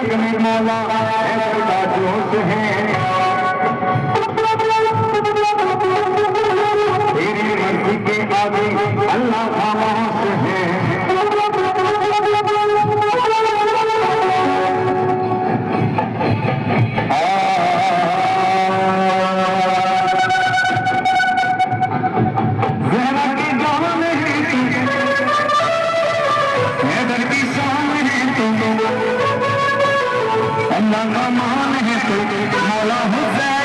अपने मौला ऐसा जोश है, तेरी मर्जी के आगे अल्लाह खामोश है। ज़हरा की जान है तू, हैदर की शान है तू, अल्लाह का मान है तू, मौला हुसैन